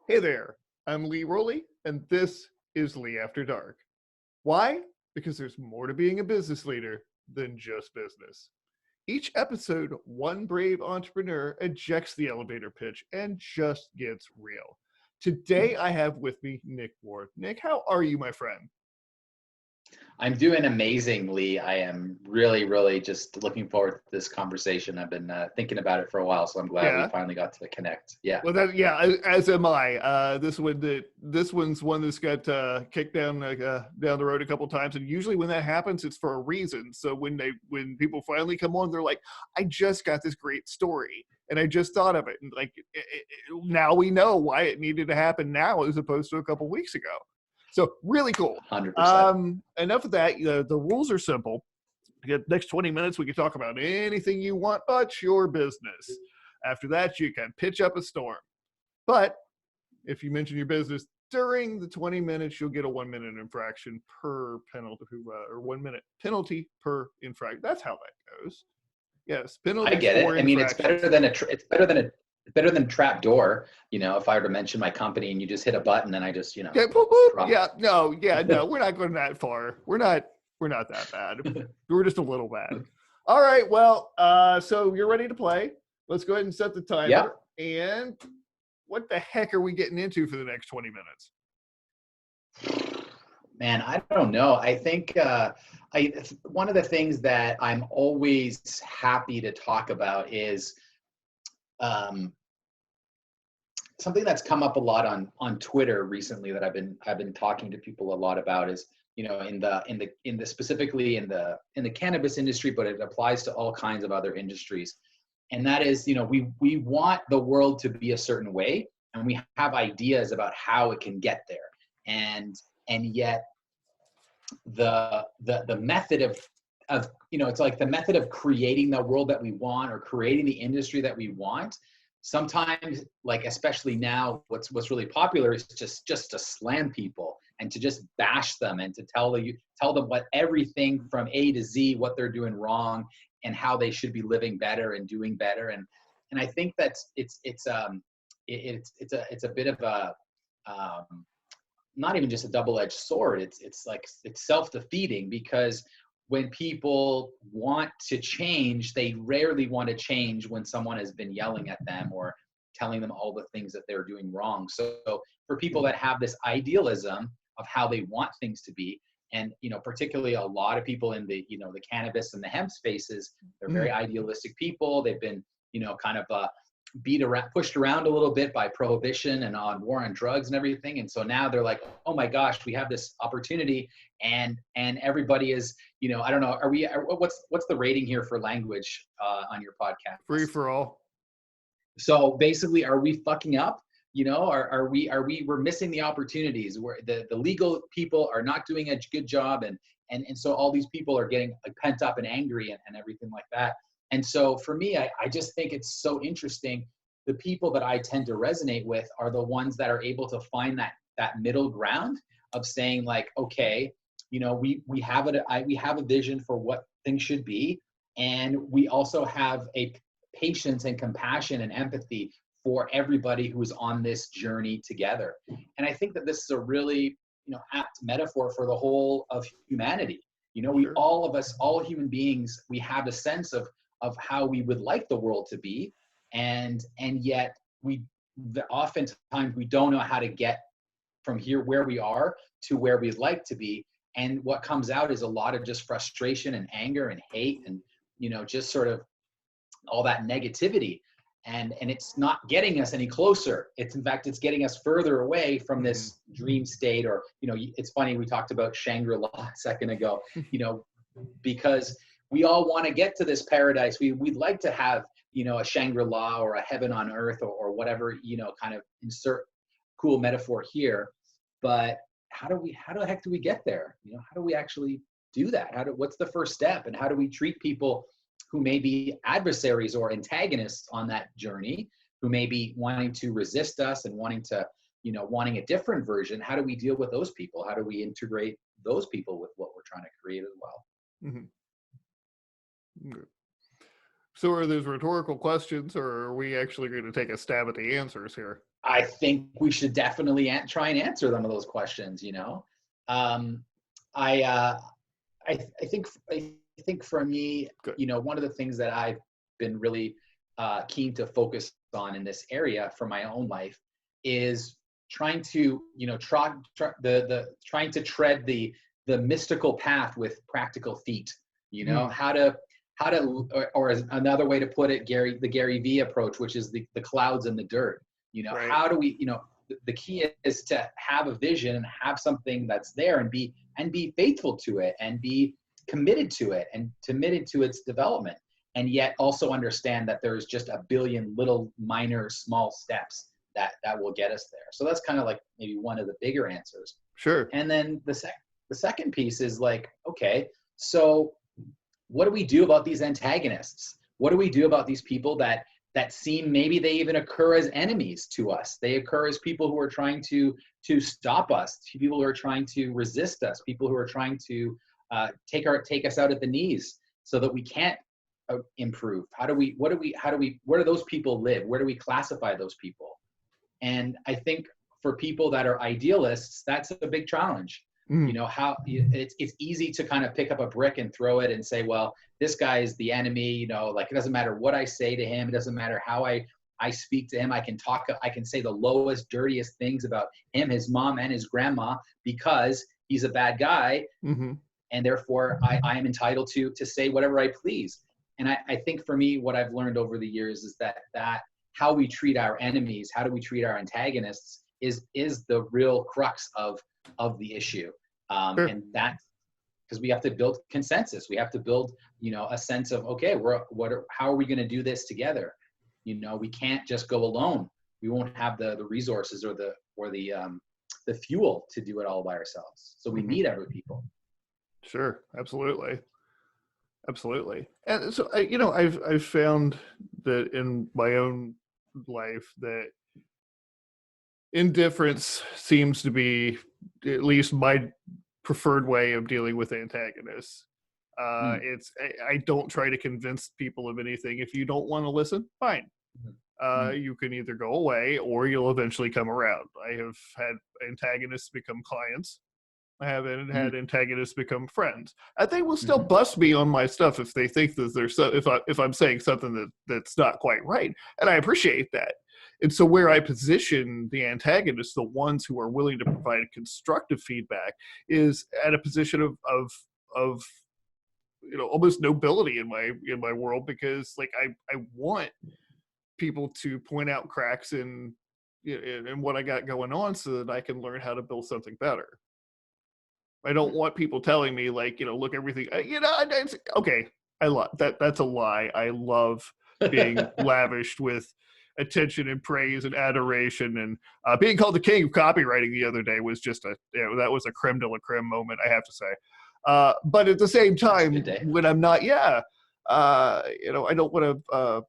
Hey there, I'm Lee Rowley, and this is Lee After Dark. Why? Because there's more to being a business leader than just business. Each episode, one brave entrepreneur ejects the elevator pitch and just gets real. Today, I have with me Nick Ward. Nick, how are you, my friend? I'm doing amazingly. I am really just looking forward to this conversation. I've been thinking about it for a while, so I'm glad we finally got to connect. Yeah. Well, as am I. This one's one that's got kicked down down the road a couple times, and usually when that happens, it's for a reason. So when people finally come on, they're like, "I just got this great story, and I just thought of it," and now we know why it needed to happen now as opposed to a couple weeks ago. So really cool. 100%. Enough of that. The rules are simple. The next 20 minutes, we can talk about anything you want but your business. After that, you can pitch up a storm. But if you mention your business during the 20 minutes, you'll get a 1 minute infraction per penalty, or 1 minute penalty per infraction. That's how that goes. Yes, penalties. I get it. I mean, it's better than a trap door. You know, if I were to mention my company and you just hit a button and I just, yeah, boop, boop. No, we're not going that far. We're not that bad. We're just a little bad. All right. Well, so you're ready to play. Let's go ahead and set the timer. Yeah. And what the heck are we getting into for the next 20 minutes? Man, I don't know. I think one of the things that I'm always happy to talk about is something that's come up a lot on Twitter recently that I've been talking to people a lot about is, you know, in the specifically in the cannabis industry, but it applies to all kinds of other industries. And that is, you know, we want the world to be a certain way, and we have ideas about how it can get there. And yet the method of, you know, it's like the method of creating the world that we want or creating the industry that we want. Sometimes, like, especially now, what's really popular is just to slam people and to just bash them and to tell them what everything from A to Z, what they're doing wrong and how they should be living better and doing better. And I think that's it's a bit of a not even just a double-edged sword. It's self-defeating, because when people want to change, they rarely want to change when someone has been yelling at them or telling them all the things that they're doing wrong. So for people that have this idealism of how they want things to be, and, you know, particularly a lot of people in the, you know, the cannabis and the hemp spaces, they're very idealistic people. They've been, you know, kind of pushed around a little bit by prohibition and on war on drugs and everything. And so now they're like, oh my gosh, we have this opportunity, and everybody is, you know, I don't know, what's the rating here for language on your podcast? Free for all. So basically, are we fucking up? You know, we're missing the opportunities where the legal people are not doing a good job, and so all these people are getting like pent up and angry and everything like that. And so for me, I just think it's so interesting. The people that I tend to resonate with are the ones that are able to find that middle ground of saying, like, okay, you know, we have a vision for what things should be, and we also have a patience and compassion and empathy for everybody who is on this journey together. And I think that this is a really, you know, apt metaphor for the whole of humanity. You know, Sure. all human beings, we have a sense of how we would like the world to be, and yet oftentimes we don't know how to get from here where we are to where we'd like to be. And what comes out is a lot of just frustration and anger and hate and, you know, just sort of all that negativity. And it's not getting us any closer. In fact, it's getting us further away from this dream state. Or, you know, it's funny, we talked about Shangri-La a second ago, you know, because we all want to get to this paradise. We'd like to have, you know, a Shangri-La or a heaven on earth or whatever, you know, kind of insert cool metaphor here. But how the heck do we get there? You know, how do we actually do that? What's the first step? And how do we treat people who may be adversaries or antagonists on that journey, who may be wanting to resist us and wanting a different version? How do we deal with those people? How do we integrate those people with what we're trying to create as well? Okay. So are those rhetorical questions, or are we actually going to take a stab at the answers here? I think we should definitely try and answer some of those questions. You know, um, I, uh, I think for me, Good. you know, one of the things that I've been really keen to focus on in this area for my own life is trying to, you know, trying to tread the mystical path with practical feet. You know, Mm, or as another way to put it, the Gary V approach, which is the clouds and the dirt. You know, right. how do we, you know, the key is to have a vision and have something that's there and be faithful to it and be committed to it and committed to its development, and yet also understand that there's just a billion little minor small steps that will get us there. So that's kind of like maybe one of the bigger answers. Sure. And then the second piece is like, okay, so what do we do about these antagonists? What do we do about these people that seem, maybe they even occur as enemies to us? They occur as people who are trying to stop us, people who are trying to resist us, people who are trying to take us out at the knees so that we can't improve. Where do those people live? Where do we classify those people? And I think for people that are idealists, that's a big challenge. You Mm, know, it's easy to kind of pick up a brick and throw it and say, well, this guy is the enemy. You know, like, it doesn't matter what I say to him. It doesn't matter how I speak to him. I can say the lowest, dirtiest things about him, his mom, and his grandma, because he's a bad guy, mm-hmm. and therefore I am entitled to say whatever I please. And I think for me, what I've learned over the years is that how we treat our enemies, how do we treat our antagonists, is the real crux of the issue. Sure. And that's because we have to build consensus. We have to build, you know, a sense of, okay, how are we going to do this together? You know, we can't just go alone. We won't have the resources or the fuel to do it all by ourselves. So we Mm-hmm. need other people. Sure. Absolutely. Absolutely. And so, I've found that in my own life that indifference seems to be at least my preferred way of dealing with antagonists. Mm, I don't try to convince people of anything. If you don't want to listen, fine. mm, mm, You can either go away or you'll eventually come around. I have had antagonists become clients. I haven't mm, had antagonists become friends. And they will still mhm, bust me on my stuff if they think that there's if I'm saying something that's not quite right, and I appreciate that. And so where I position the antagonists, the ones who are willing to provide constructive feedback, is at a position of almost nobility in my world, because like I want people to point out cracks in what I got going on so that I can learn how to build something better. I don't want people telling me like, look, everything, it's, okay. I love that. That's a lie. I love being lavished with attention and praise and adoration, and being called the king of copywriting the other day was just that was a creme de la creme moment, I have to say. But at the same That's a good time, day. when I'm not, I don't want to,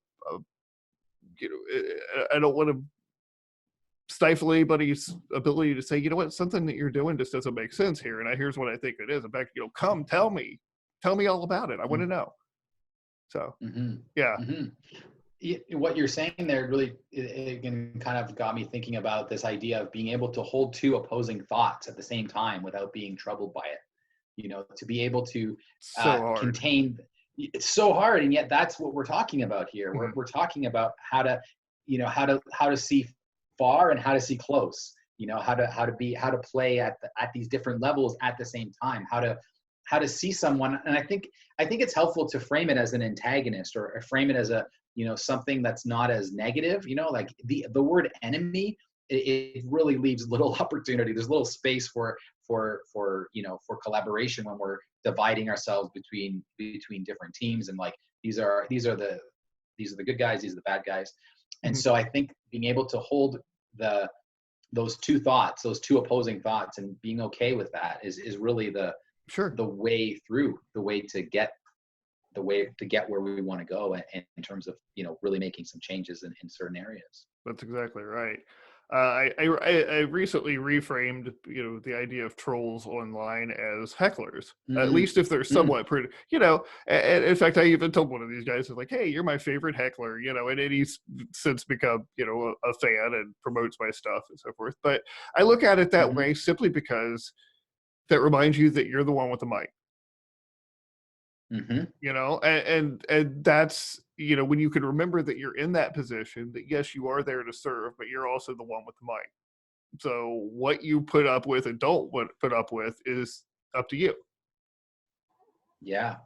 I don't want to stifle anybody's ability to say, you know what, something that you're doing just doesn't make sense here, and here's what I think it is. In fact, come tell me all about it. I want to know. So, Mm-hmm. yeah. Mm-hmm. What you're saying there really it kind of got me thinking about this idea of being able to hold two opposing thoughts at the same time without being troubled by it. You know, to be able to So hard. contain. It's so hard, and yet that's what we're talking about here. Mhm. We're talking about how to, how to see far and how to see close. You know, how to play at these different levels at the same time. How to see someone, and I think it's helpful to frame it as an antagonist, or frame it as a, something that's not as negative. You know, like the word enemy, it really leaves little opportunity. There's little space for collaboration when we're dividing ourselves between different teams, and like these are the good guys, these are the bad guys. And Mhm. so I think being able to hold those two opposing thoughts, and being okay with that is really the Sure. way through, the way to get where we want to go, in terms of really making some changes in certain areas. That's exactly right. I recently reframed, the idea of trolls online as hecklers. At Mm, least if they're mm, somewhat pretty, And in fact, I even told one of these guys, I was like, "Hey, you're my favorite heckler," and then he's since become, a fan and promotes my stuff and so forth. But I look at it that mhm, way simply because that reminds you that you're the one with the mic. mhm. And that's, when you can remember that you're in that position, that yes, you are there to serve, but you're also the one with the mic. So what you put up with and don't put up with is up to you. Yeah.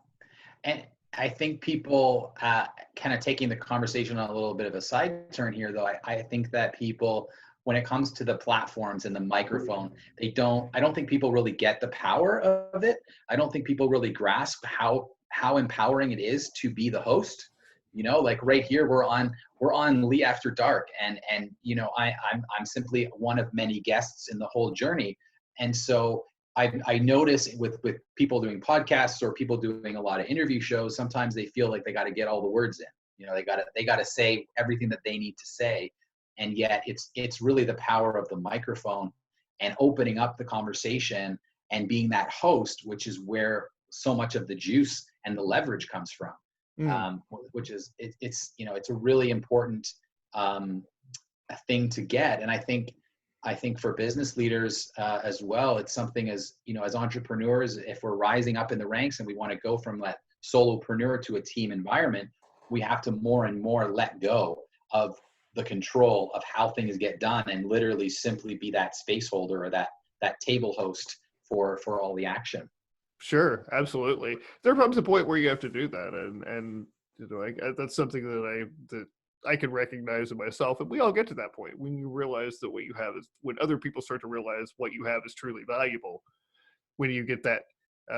And I think people, kind of taking the conversation on a little bit of a side turn here, though, I think that people, when it comes to the platforms and the microphone, I don't think people really get the power of it. I don't think people really grasp how empowering it is to be the host. Like right here, we're on Lee After Dark, and I'm simply one of many guests in the whole journey. And so I notice with people doing podcasts or people doing a lot of interview shows, sometimes they feel like they got to get all the words in. They got to say everything that they need to say, and yet it's really the power of the microphone and opening up the conversation and being that host, which is where so much of the juice and the leverage comes from. Mm, Which is it's a really important um, thing to get. And I think for business leaders as well, it's something as entrepreneurs, if we're rising up in the ranks and we want to go from that solopreneur to a team environment, we have to more and more let go of the control of how things get done and literally simply be that space holder or that table host for all the action. sure, absolutely. There comes a point where you have to do that, and that's something that I can recognize in myself, and we all get to that point when you realize that what you have is when other people start to realize what you have is truly valuable. When you get that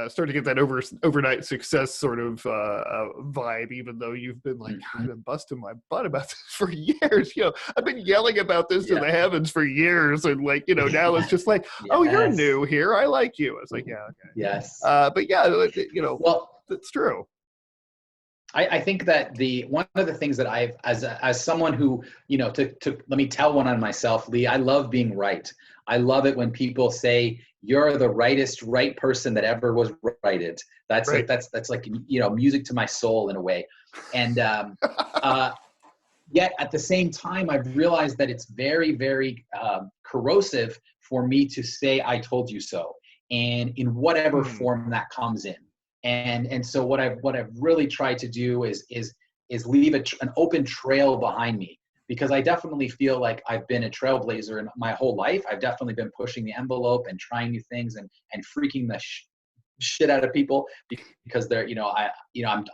start to get that overnight success sort of vibe, even though you've been like, God, Mhm. I've been busting my butt about this for years. I've been yelling about this to Yeah. the heavens for years, and now it's just like, oh, you're Yes. new here. I like you. It's like, yeah, okay. Yes. But yeah, Well, that's true. I think that one of the things that I've as someone who to let me tell one on myself, Lee. I love being right. I love it when people say you're the right person that ever was righted. That's Right. like that's like music to my soul in a way. And uh, yet at the same time, I've realized that it's very very corrosive for me to say I told you so, and in whatever Hmm. form that comes in. And so what I've really tried to do is leave an open trail behind me, because I definitely feel like I've been a trailblazer in my whole life. I've definitely been pushing the envelope and trying new things and freaking the shit out of people because they're I'm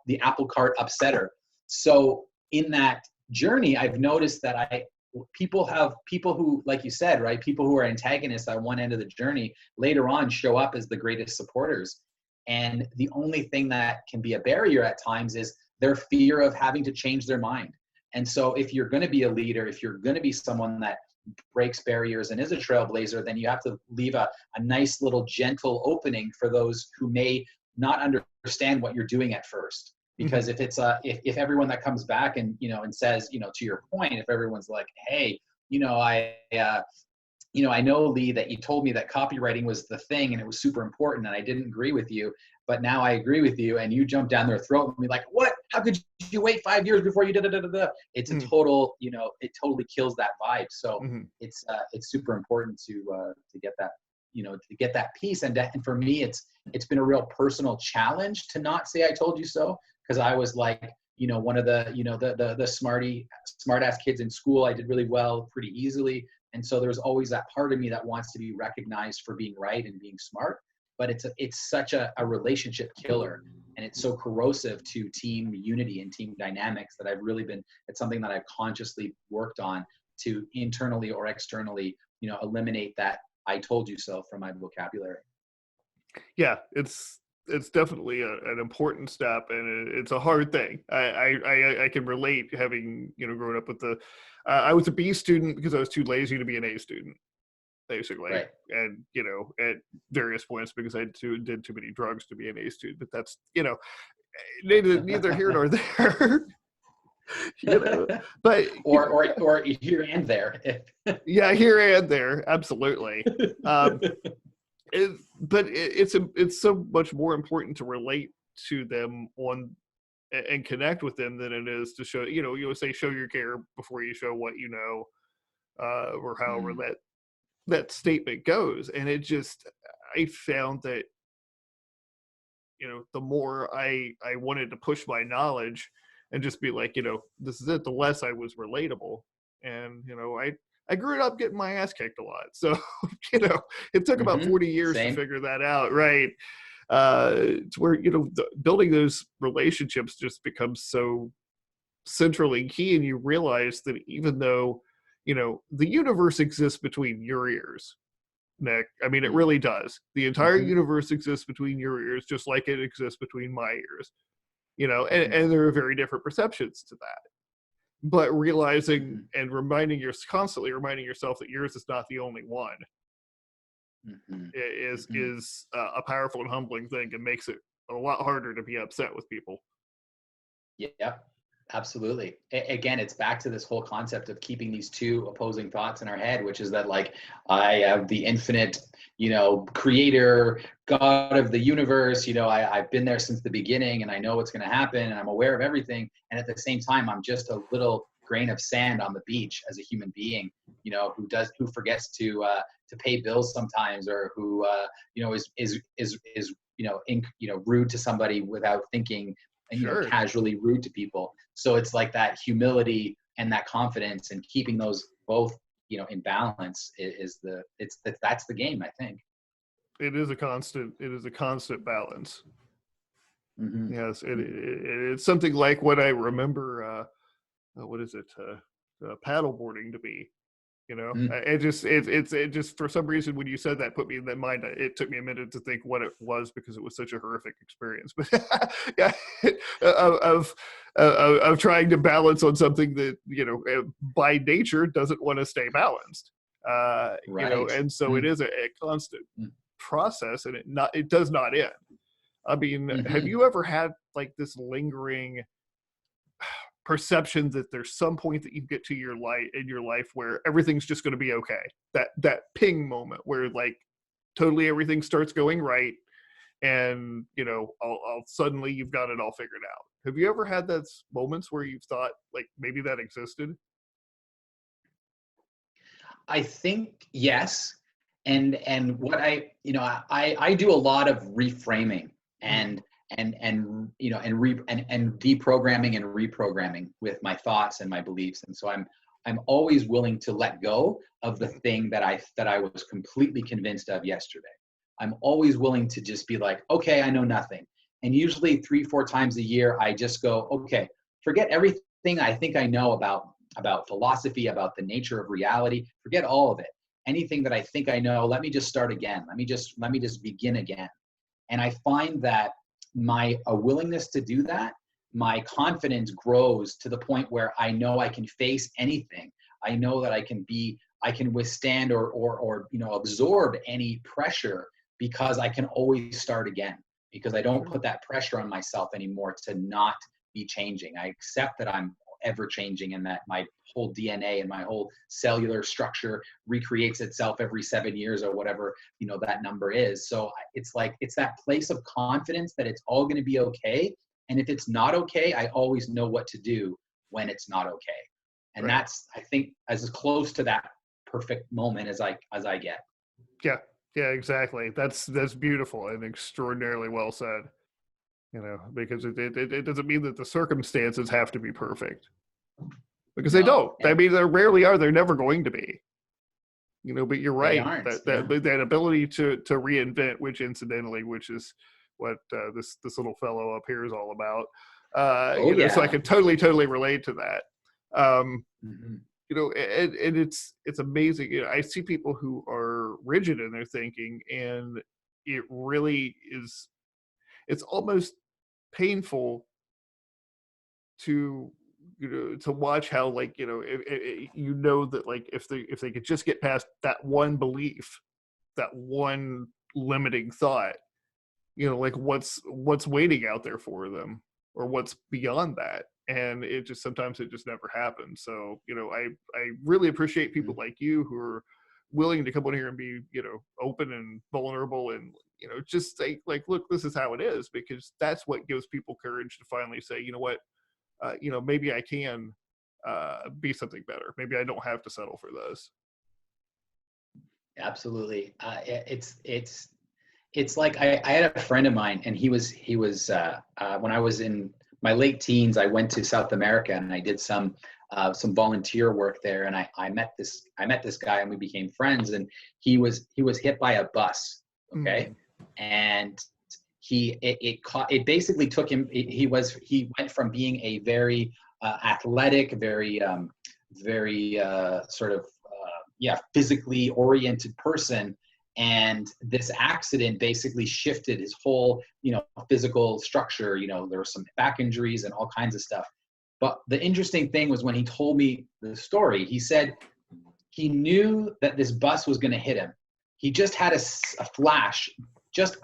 the apple cart upsetter. So in that journey, I've noticed that people who, like you said, right, people who are antagonists at one end of the journey later on show up as the greatest supporters. And the only thing that can be a barrier at times is their fear of having to change their mind. And so if you're going to be a leader, if you're going to be someone that breaks barriers and is a trailblazer, then you have to leave a nice little gentle opening for those who may not understand what you're doing at first. Hmm. Because if everyone that comes back and and says, to your point, if everyone's like, hey, I know, Lee, that you told me that copywriting was the thing and it was super important and I didn't agree with you, but now I agree with you, and you jump down their throat and be like, what? How could you wait 5 years before you did it? It's a Hmm. total, it totally kills that vibe. So Hmm. it's super important to get that, to get that piece. And for me, it's been a real personal challenge to not say I told you so, because I was like, one of the, the smart ass kids in school. I did really well pretty easily. And so there's always that part of me that wants to be recognized for being right and being smart. But it's such a relationship killer. And it's so corrosive to team unity and team dynamics that it's something that I've consciously worked on to internally or externally, eliminate that I told you so from my vocabulary. Yeah, it's definitely an important step, and it's a hard thing. I can relate, having grown up with the. I was a B student because I was too lazy to be an A student, basically, Right. and at various points because I did too many drugs to be an A student. But that's neither here nor there. You know, but or here and there. yeah, here and there, absolutely. It's so much more important to relate to them on and connect with them than it is to show, you know, you would say show your care before you show what you know, or however that statement goes. And it just, I found that, you know, the more I wanted to push my knowledge and just be like, you know, this is it, the less I was relatable. And, you know, I grew up getting my ass kicked a lot. So, you know, it took about 40 years to Same. figure that out. Right. To where, you know, building those relationships just becomes so centrally key. And you realize that even though, you know, the universe exists between your ears, Nick. I mean, it really does. The entire universe exists between your ears, just like it exists between my ears. You know, and there are very different perceptions to that. But realizing and constantly reminding yourself that yours is not the only one is a powerful and humbling thing, and makes it a lot harder to be upset with people. Yeah, absolutely. Again, it's back to this whole concept of keeping these two opposing thoughts in our head, which is that, like, I have the infinite, you know, creator, God of the universe, you know, I've been there since the beginning and I know what's going to happen and I'm aware of everything. And at the same time, I'm just a little grain of sand on the beach as a human being, you know, who forgets to pay bills sometimes, or who, you know, is you know, rude to somebody without thinking, and, you know, casually rude to people. So it's like that humility and that confidence, and keeping those both, you know, in balance that's the game, I think. It is a constant balance. Yes. It's something like what I remember, what is it? Paddleboarding to be. You know, it just for some reason when you said that put me in that mind. It took me a minute to think what it was, because it was such a horrific experience. But yeah, of trying to balance on something that, you know, by nature doesn't want to stay balanced. You know, and so it is a constant process, and it does not end. I mean, have you ever had like this lingering perception that there's some point that you get to your life where everything's just going to be okay, that ping moment where like totally everything starts going right, and, you know, I'll suddenly you've got it all figured out? Have you ever had those moments where you've thought like maybe that existed? I think yes. And what you know, I do a lot of reframing and you know, and deprogramming and reprogramming with my thoughts and my beliefs. And so I'm always willing to let go of the thing that I was completely convinced of yesterday. I'm always willing to just be like, okay, I know nothing. And usually 3-4 times a year, I just go, okay, forget everything I think I know about philosophy, about the nature of reality. Forget all of it. Anything that I think I know, let me just start again. Let me just begin again. And I find that my willingness to do that, my confidence grows to the point where I know I can face anything. I know that I can withstand or you know, absorb any pressure, because I can always start again, because I don't put that pressure on myself anymore to not be changing. I accept that I'm ever changing, and that my whole DNA and my whole cellular structure recreates itself every 7 years, or whatever, you know, that number is. So it's like, it's that place of confidence that it's all going to be okay. And if it's not okay, I always know what to do when it's not okay. And that's, I think, as close to that perfect moment as I get. Yeah, exactly. That's beautiful and extraordinarily well said. You know, because it doesn't mean that the circumstances have to be perfect, because they don't. I mean, they rarely are. They're never going to be. You know, but you're right. That ability to reinvent, which incidentally, which is what this little fellow up here is all about. You know, so I can totally relate to that. You know, and it's amazing. You know, I see people who are rigid in their thinking, and it really is. It's almost painful to, you know, to watch how, like, you know, you know that, like, if they could just get past that one belief, that one limiting thought, you know, like what's waiting out there for them, or what's beyond that. and sometimes it just never happens. So, I really appreciate people like you who are willing to come on here and be, open and vulnerable, and, just say, like, look, this is how it is, because that's what gives people courage to finally say, you know what, maybe I can be something better. Maybe I don't have to settle for this. Absolutely. It's like I had a friend of mine, and he was when I was in my late teens, I went to South America and I did some volunteer work there, and I met this guy, and we became friends, and he was hit by a bus. Okay. And it basically took him, he went from being a very athletic, very sort of physically oriented person, and this accident basically shifted his whole physical structure. There were some back injuries and all kinds of stuff. But the interesting thing was, when he told me the story, he said he knew that this bus was going to hit him. He just had a flash, just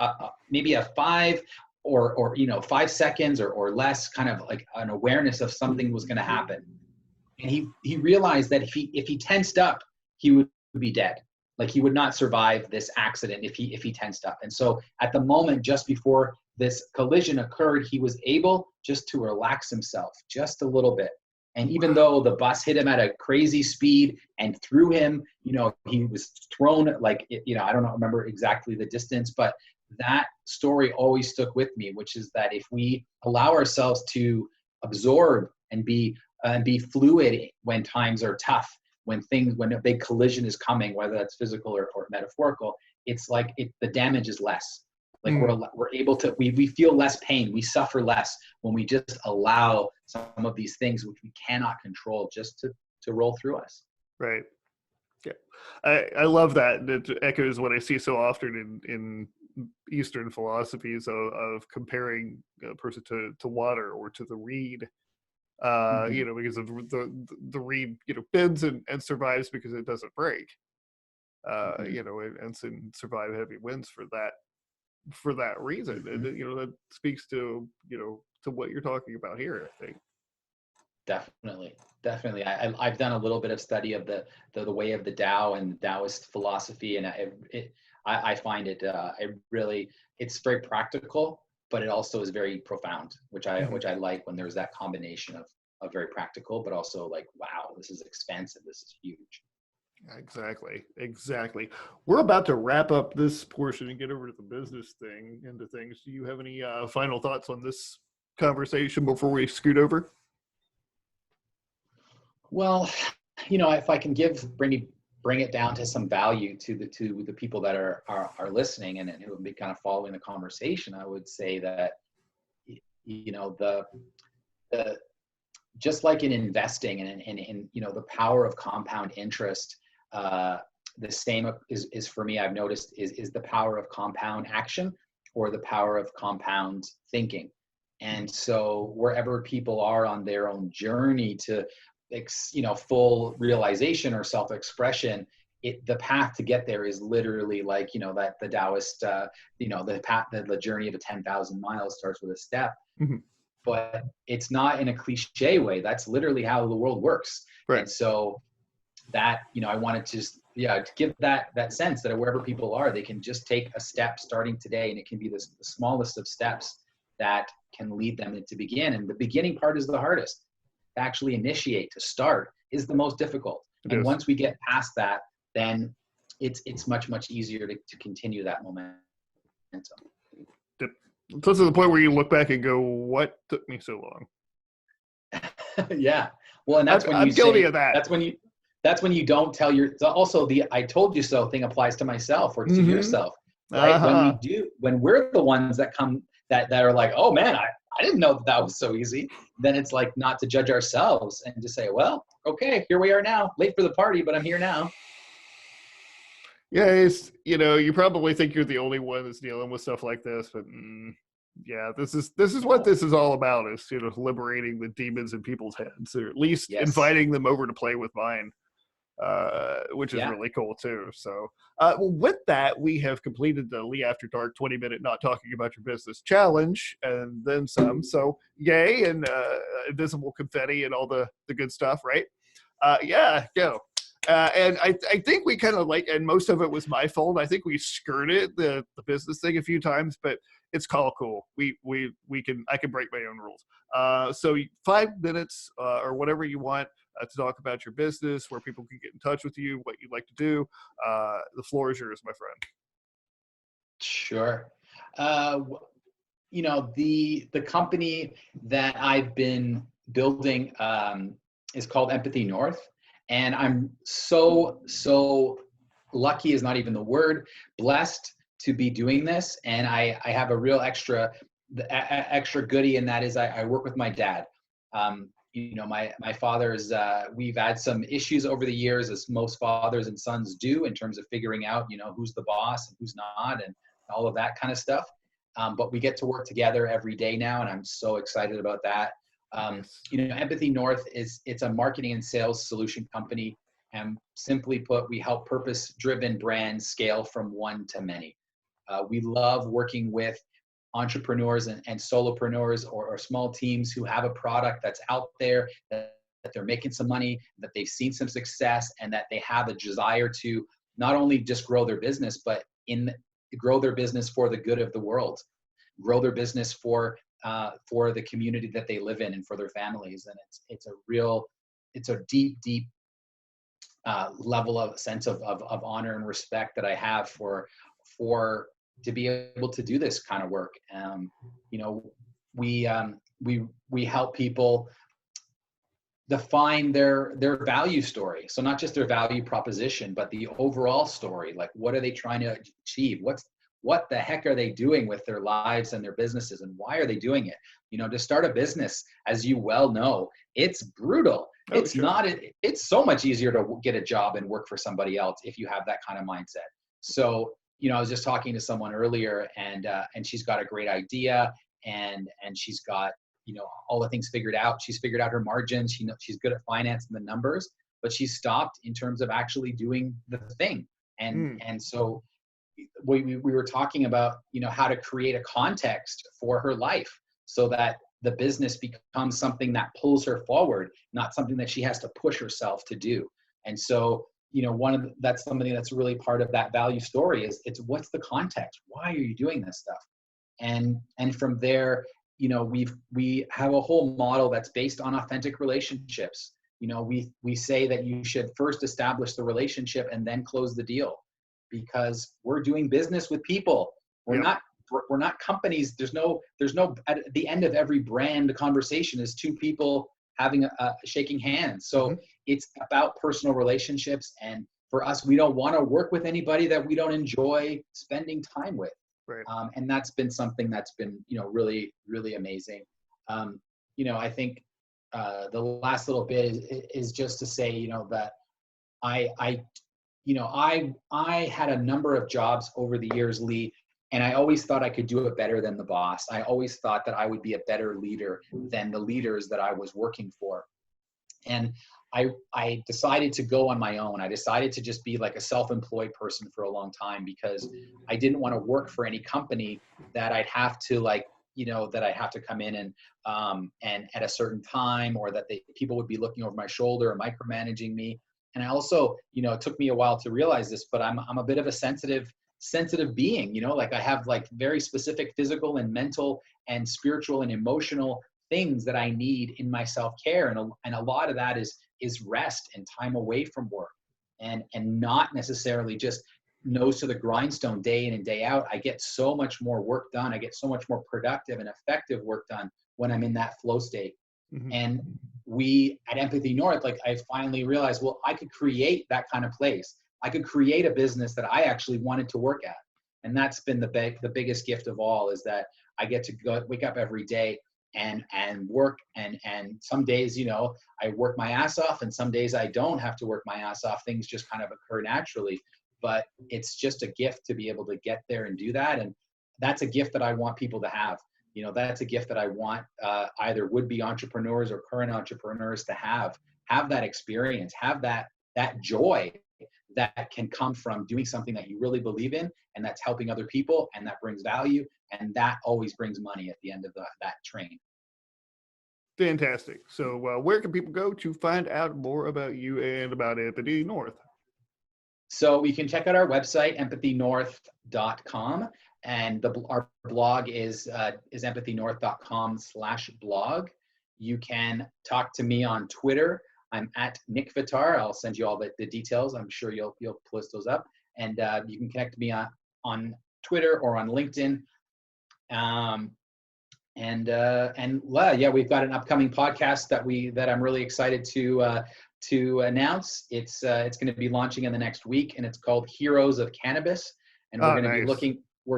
maybe a 5 or 5 seconds or less, kind of like an awareness of something was going to happen. And he realized that if he tensed up, he would be dead. Like, he would not survive this accident if he tensed up. And so at the moment, just before this collision occurred, he was able just to relax himself just a little bit. And even though the bus hit him at a crazy speed and threw him, he was thrown, like, I don't remember exactly the distance, but that story always stuck with me, which is that if we allow ourselves to absorb and be fluid when times are tough, when a big collision is coming, whether that's physical or metaphorical, it's like the damage is less. Like, we're able to, we feel less pain, we suffer less when we just allow some of these things which we cannot control just to roll through us. Right. Yeah. I love that. And it echoes what I see so often in Eastern philosophies of comparing a person to water or to the reed. Because of the reed, bends and survives because it doesn't break. And survive heavy winds for that reason. And that speaks to to what you're talking about here, I think. Definitely. I've done a little bit of study of the way of the Tao and Taoist philosophy, and I find it it's very practical, but it also is very profound, which I like, when there's that combination of very practical, but also like, wow, this is expansive, this is huge. Exactly. We're about to wrap up this portion and get over to the business into things. Do you have any final thoughts on this conversation before we scoot over? Well, if I can bring it down to some value to the people that are listening and who have been kind of following the conversation, I would say that the just like in investing and in the power of compound interest, the same is for me, I've noticed, is the power of compound action or the power of compound thinking. And so wherever people are on their own journey to full realization or self-expression, the path to get there is literally like, that the Taoist, the path, the journey of 10,000 miles starts with a step. Mm-hmm. But it's not in a cliche way. That's literally how the world works. Right. And so that, I wanted to just, to give that sense that wherever people are, they can just take a step starting today. And it can be the smallest of steps that can lead them to begin. And the beginning part is the hardest. To actually initiate, to start, is the most difficult. And once we get past that, then it's much, much easier to continue that momentum. Close to the point where you look back and go, what took me so long? Yeah. Well, and that's when I'm guilty of that. That's when you don't tell also the I told you so thing applies to myself or to yourself, right? Uh-huh. When we're the ones that are like, oh man, I didn't know that was so easy. Then it's like not to judge ourselves and just say, well, okay, here we are now, late for the party, but I'm here now. Yeah, it's, you probably think you're the only one that's dealing with stuff like this, but yeah, this is what this is all about, is liberating the demons in people's heads, or at least inviting them over to play with mine. which is Yeah. really cool too. So well, with that, we have completed the Lee After Dark 20-minute not talking about your business challenge and then some. So yay, and invisible confetti and all the good stuff, right? Yeah, go. And I think we kind of like, and most of it was my fault. I think we skirted the business thing a few times, but it's called cool. I can break my own rules. So 5 minutes or whatever you want to talk about your business, where people can get in touch with you, what you'd like to do. The floor is yours, my friend. Sure. The company that I've been building is called Empathy North. And I'm so lucky is not even the word, blessed to be doing this. And I have a real extra goodie, and that is I work with my dad. My father is, we've had some issues over the years, as most fathers and sons do, in terms of figuring out, who's the boss and who's not, and all of that kind of stuff. But we get to work together every day now, and I'm so excited about that. Nice. Empathy North it's a marketing and sales solution company. And simply put, we help purpose-driven brands scale from one to many. We love working with entrepreneurs and solopreneurs or small teams who have a product that's out there, that they're making some money, that they've seen some success, and that they have a desire to not only just grow their business, but grow their business for the good of the world, grow their business for the community that they live in and for their families. And it's a deep level of sense of honor and respect that I have for to be able to do this kind of work. We help people define their value story. So not just their value proposition, but the overall story. Like, what are they trying to achieve? What the heck are they doing with their lives and their businesses, and why are they doing it? To start a business, as you well know, it's brutal. Oh, It's sure. not, it's so much easier to get a job and work for somebody else if you have that kind of mindset. So, I was just talking to someone earlier, and she's got a great idea, and she's got, all the things figured out. She's figured out her margins. She's good at finance and the numbers, but she's stopped in terms of actually doing the thing. And so we were talking about, how to create a context for her life so that the business becomes something that pulls her forward, not something that she has to push herself to do. And so, that's something that's really part of that value story is it's what's the context? Why are you doing this stuff? And from there, we have a whole model that's based on authentic relationships. We say that you should first establish the relationship and then close the deal, because we're doing business with people. We're not companies. There's no at the end of every brand conversation is two people having shaking hands. So it's about personal relationships. And for us, we don't want to work with anybody that we don't enjoy spending time with. Right. And that's been something that's been, really, really amazing. I think the last little bit is just to say, that I had a number of jobs over the years, Lee, and I always thought I could do it better than the boss. I always thought that I would be a better leader than the leaders that I was working for. And I decided to go on my own. I decided to just be like a self-employed person for a long time, because I didn't want to work for any company that I'd have to that I have to come in and at a certain time, or that people would be looking over my shoulder or micromanaging me. And I also, it took me a while to realize this, but I'm a bit of a sensitive being, I have very specific physical and mental and spiritual and emotional things that I need in my self-care. And a lot of that is rest and time away from work, and not necessarily just nose to the grindstone day in and day out. I get so much more work done. I get so much more productive and effective work done when I'm in that flow state. Mm-hmm. And we at Empathy North, I finally realized, well, I could create that kind of place. I could create a business that I actually wanted to work at. And that's been the biggest gift of all, is that I get to wake up every day and work. And some days, I work my ass off, and some days I don't have to work my ass off. Things just kind of occur naturally, but it's just a gift to be able to get there and do that. And that's a gift that I want people to have. That's a gift that I want either would-be entrepreneurs or current entrepreneurs to have that experience, have that joy that can come from doing something that you really believe in, and that's helping other people, and that brings value, and that always brings money at the end of that train. Fantastic. So where can people go to find out more about you and about Empathy North? So you can check out our website, empathynorth.com, and our blog is empathynorth.com/blog. You can talk to me on Twitter. I'm at Nick Vitar. I'll send you all the details. I'm sure you'll post those up. And you can connect me on Twitter or on LinkedIn. Yeah, we've got an upcoming podcast that I'm really excited to announce. It's going to be launching in the next week, and it's called Heroes of Cannabis. And we're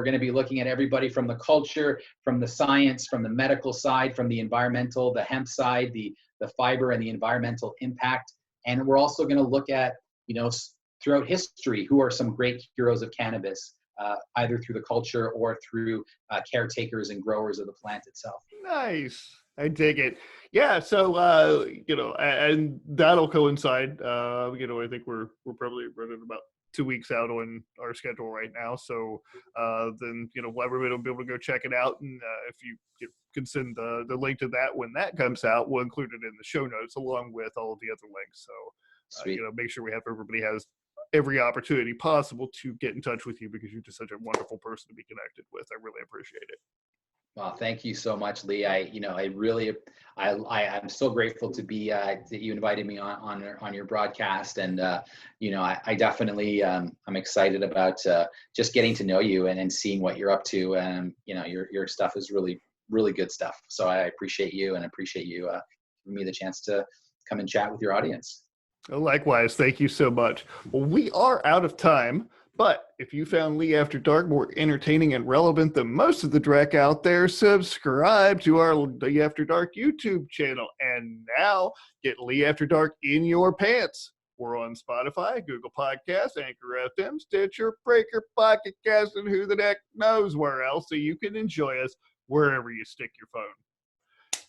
going to be looking at everybody from the culture, from the science, from the medical side, from the environmental, the hemp side, the fiber and the environmental impact. And we're also going to look at, throughout history, who are some great heroes of cannabis, either through the culture or through caretakers and growers of the plant itself. Nice. I dig it. Yeah. So, and that'll coincide. I think we're probably running about 2 weeks out on our schedule right now. So then, everybody will be able to go check it out. And if you can send the link to that when that comes out, we'll include it in the show notes along with all of the other links. So, make sure everybody has every opportunity possible to get in touch with you, because you're just such a wonderful person to be connected with. I really appreciate it. Well, thank you so much, Lee. I'm so grateful to be that you invited me on your broadcast, and I definitely I'm excited about just getting to know you and seeing what you're up to, and your stuff is really, really good stuff. So I appreciate you, and appreciate you giving me the chance to come and chat with your audience. Likewise, thank you so much. Well, we are out of time. But if you found Lee After Dark more entertaining and relevant than most of the dreck out there, subscribe to our Lee After Dark YouTube channel. And now get Lee After Dark in your pants. We're on Spotify, Google Podcasts, Anchor FM, Stitcher, Breaker, Pocket Cast, and who the heck knows where else, so you can enjoy us wherever you stick your phone.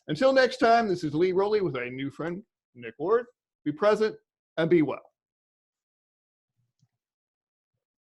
Until next time, this is Lee Rowley with a new friend, Nick Ward. Be present and be well.